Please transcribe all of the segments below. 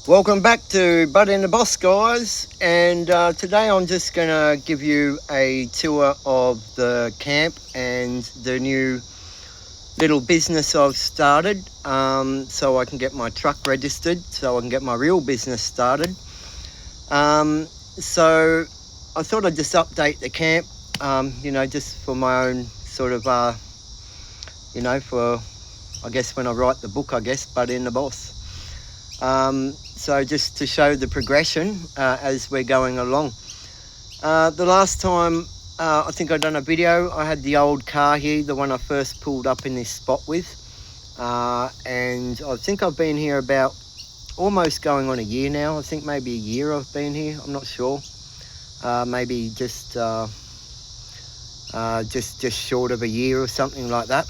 Welcome back to Bud and the Boss, guys. And today I'm just going to give you a tour of the camp and the new little business I've started, so I can get my truck registered, so I can get my real business started. So I thought I'd just update the camp, just for my own sort of, for, I guess, when I write the book, Bud and the Boss. So just to show the progression as we're going along. The last time I think I'd done a video, I had the old car here, the one I first pulled up in this spot with. And I think I've been here about almost going on a year now. I think maybe a year I've been here, I'm not sure. Maybe just short of a year or something like that.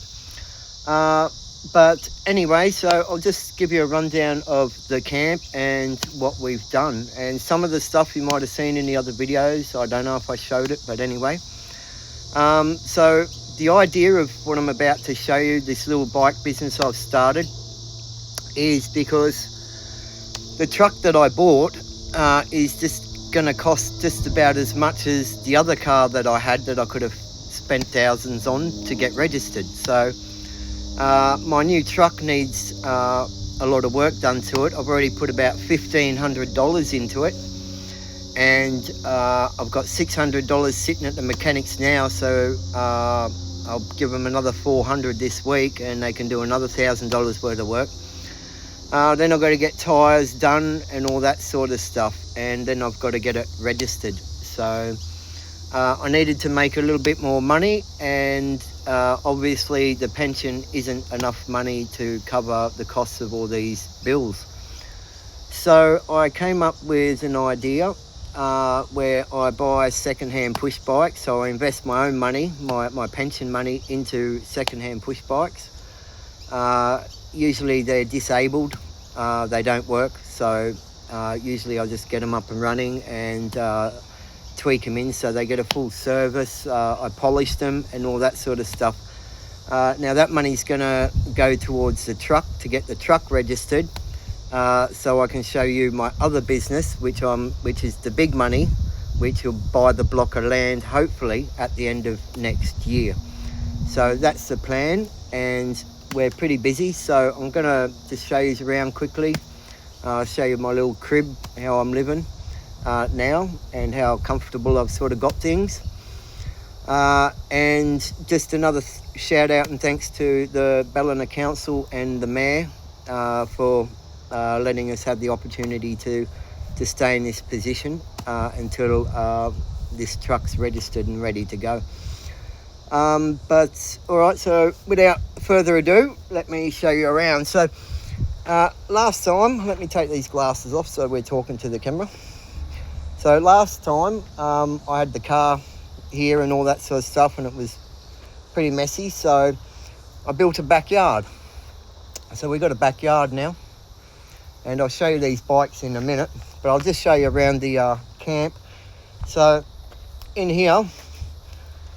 But anyway, so I'll just give you a rundown of the camp and what we've done. And some of the stuff you might have seen in the other videos, I don't know if I showed it, but anyway. So the idea of what I'm about to show you, this little bike business I've started, is because the truck that I bought is just going to cost just about as much as the other car that I had that I could have spent thousands on to get registered. So my new truck needs a lot of work done to it. I've already put about $1,500 into it, and I've got $600 sitting at the mechanics now, so I'll give them another $400 this week and they can do another $1,000 worth of work. Then I've got to get tyres done and all that sort of stuff, and then I've got to get it registered. So I needed to make a little bit more money, and obviously the pension isn't enough money to cover the costs of all these bills. So I came up with an idea where I buy second-hand push bikes. So I invest my own money, my pension money, into second-hand push bikes. Usually they're disabled, they don't work, so usually I'll just get them up and running and tweak them in so they get a full service. I polish them and all that sort of stuff. Now that money's going to go towards the truck to get the truck registered, so I can show you my other business, which is the big money, which will buy the block of land hopefully at the end of next year. So that's the plan, and we're pretty busy, so I'm going to just show you around quickly. Show you my little crib, how I'm living now, and how comfortable I've sort of got things. And just another shout out and thanks to the Ballina Council and the Mayor for letting us have the opportunity to stay in this position until this truck's registered and ready to go. But all right, so without further ado, let me show you around. So last time, let me take these glasses off so we're talking to the camera. So last time I had the car here and all that sort of stuff, and it was pretty messy, so I built a backyard. So we've got a backyard now, and I'll show you these bikes in a minute, but I'll just show you around the camp. So in here,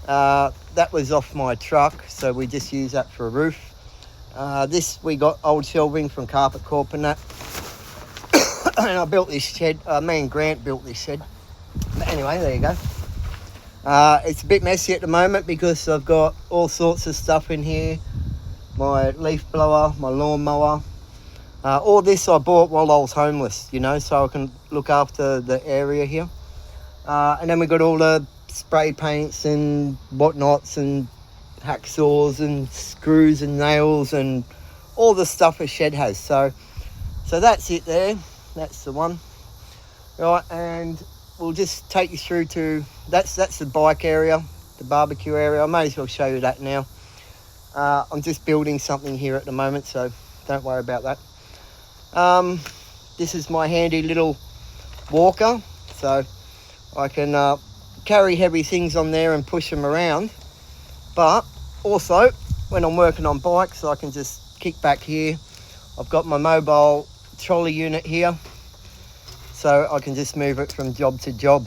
that was off my truck, so we just use that for a roof. This we got old shelving from Carpet Corp and that. And I built this shed, me and Grant built this shed. But anyway, there you go. It's a bit messy at the moment because I've got all sorts of stuff in here. My leaf blower, my lawnmower. All this I bought while I was homeless, so I can look after the area here. And then we got all the spray paints and whatnots and hacksaws and screws and nails and all the stuff a shed has. So that's it there. That's the one. Right, and we'll just take you through to, that's the bike area, the barbecue area. I may as well show you that now. I'm just building something here at the moment, so don't worry about that. This is my handy little walker, so I can carry heavy things on there and push them around. But also, when I'm working on bikes, I can just kick back here. I've got my mobile trolley unit here, so I can just move it from job to job.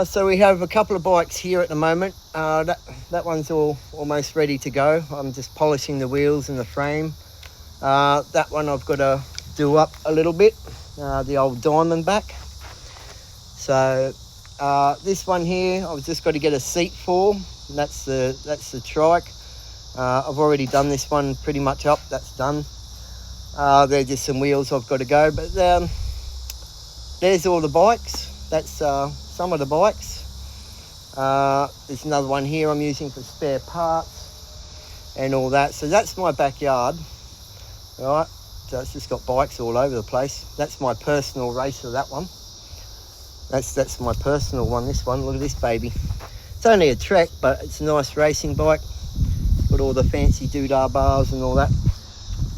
So we have a couple of bikes here at the moment. That one's almost ready to go. I'm just polishing the wheels and the frame. That one I've got to do up a little bit, the old Diamondback. So this one here, I've just got to get a seat for. And that's the trike. I've already done this one pretty much up. That's done. They're just some wheels I've got to go. But there's all the bikes. That's some of the bikes. There's another one here I'm using for spare parts and all that. So that's my backyard. All right. So it's just got bikes all over the place. That's my personal racer, that one. That's my personal one, this one. Look at this baby. It's only a Trek, but it's a nice racing bike. It's got all the fancy doodah bars and all that.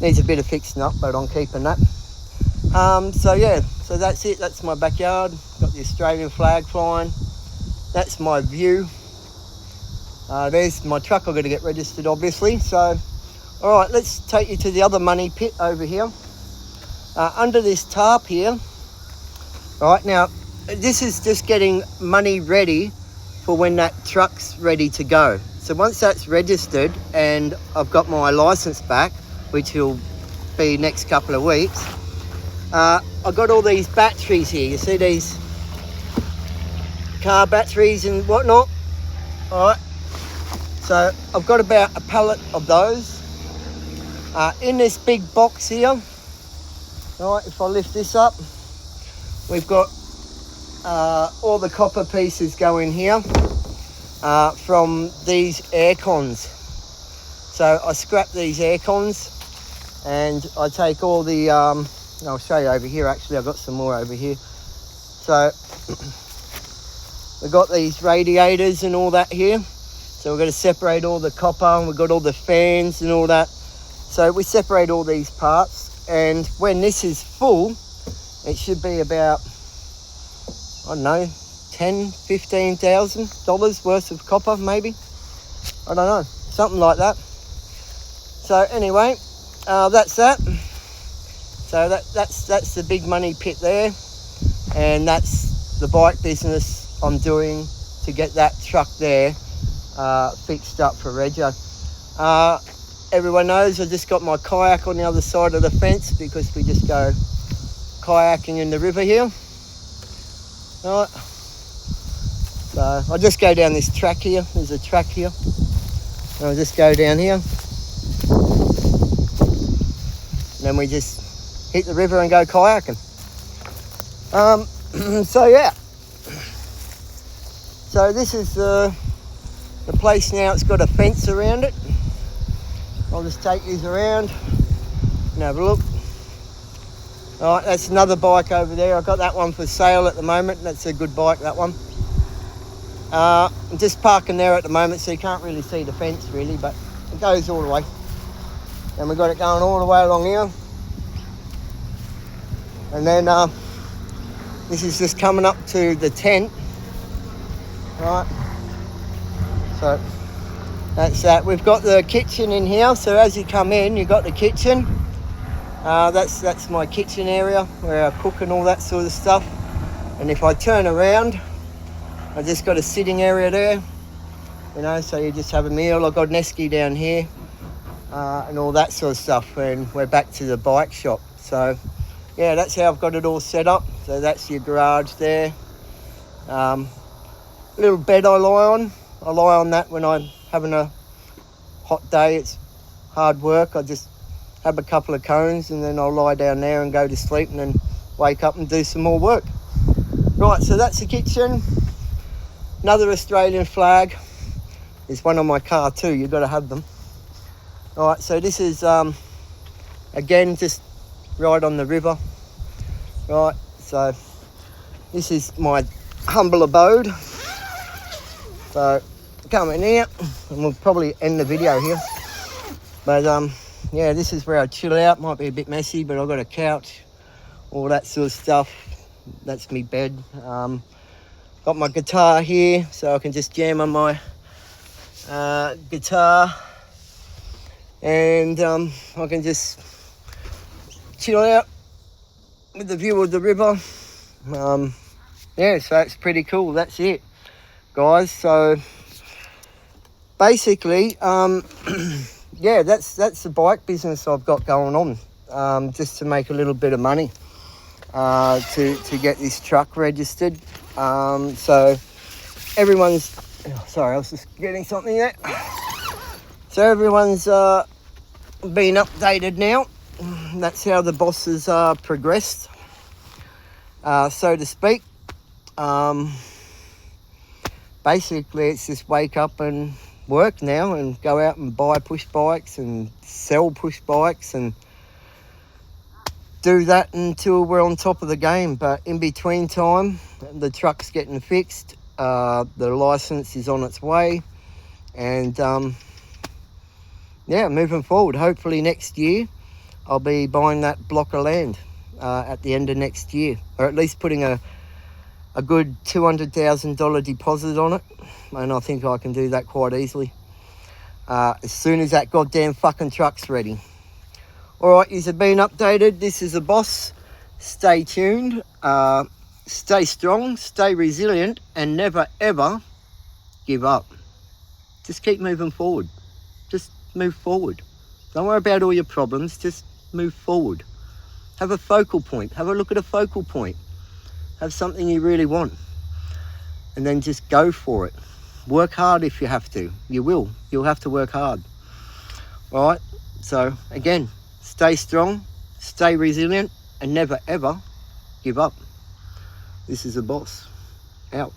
Needs a bit of fixing up, but I'm keeping that. So yeah, so that's it. That's my backyard. Got the Australian flag flying. That's my view. There's my truck. I've got to get registered, obviously. So, all right, let's take you to the other money pit over here. Under this tarp here. All right, now, this is just getting money ready for when that truck's ready to go. So once that's registered and I've got my license back, which will be next couple of weeks, I've got all these batteries here. You see these car batteries and whatnot? All right. So I've got about a pallet of those. In this big box here, all right, if I lift this up, we've got all the copper pieces go in here from these air cons. So I scrap these air cons and I take all the, I'll show you over here actually, I've got some more over here. So we've got these radiators and all that here. So we've got to separate all the copper and we've got all the fans and all that. So we separate all these parts, and when this is full, it should be about, I don't know, $10,000-$15,000 worth of copper, maybe. I don't know, something like that. So anyway, that's that. So that's the big money pit there, and that's the bike business I'm doing to get that truck there fixed up for Rego. Everyone knows I just got my kayak on the other side of the fence because we just go kayaking in the river here. All right. So I'll just go down this track here. There's a track here. And I'll just go down here. And then we just hit the river and go kayaking. So yeah. So this is the place now. It's got a fence around it. I'll just take these around and have a look. All right, that's another bike over there. I've got that one for sale at the moment. That's a good bike, that one. I'm just parking there at the moment, so you can't really see the fence really, but it goes all the way. And we've got it going all the way along here. And then this is just coming up to the tent. All right. So that's that. We've got the kitchen in here, so as you come in, you've got the kitchen. That's my kitchen area where I cook and all that sort of stuff. And if I turn around, I just got a sitting area there, you know, so you just have a meal. I've got an esky down here and all that sort of stuff. And we're back to the bike shop. So yeah, that's how I've got it all set up. So that's your garage there. Little bed I lie on. I lie on that when I'm having a hot day. It's hard work. I just have a couple of cones and then I'll lie down there and go to sleep and then wake up and do some more work. Right, so that's the kitchen. Another Australian flag. There's one on my car too. You've got to have them. All right, so this is again just right on the river. Right, so this is my humble abode. So come in here and we'll probably end the video here. But yeah, this is where I chill out. Might be a bit messy, but I've got a couch, all that sort of stuff. That's me bed. Got my guitar here, so I can just jam on my guitar. And I can just chill out with the view of the river. Yeah, so it's pretty cool. That's it, guys. So basically, yeah, that's the bike business I've got going on. just to make a little bit of money to get this truck registered. So everyone's, sorry, I was just getting something there. So everyone's been updated now. That's how the bosses progressed, so to speak. Basically, it's just wake up and work now and go out and buy push bikes and sell push bikes and do that until we're on top of the game. But in between time, the truck's getting fixed, the license is on its way, and yeah, moving forward, hopefully next year I'll be buying that block of land at the end of next year, or at least putting a good $200,000 deposit on it, and I think I can do that quite easily as soon as that goddamn fucking truck's ready. Alright, you've been updated. This is the boss. Stay tuned, stay strong, stay resilient, and never ever give up. Just keep moving forward. Just move forward. Don't worry about all your problems, just move forward. Have a focal point. Have a look at a focal point. Have something you really want, and then just go for it. Work hard if you have to. You will. You'll have to work hard. All right? So, again, stay strong, stay resilient, and never, ever give up. This is the boss. Out.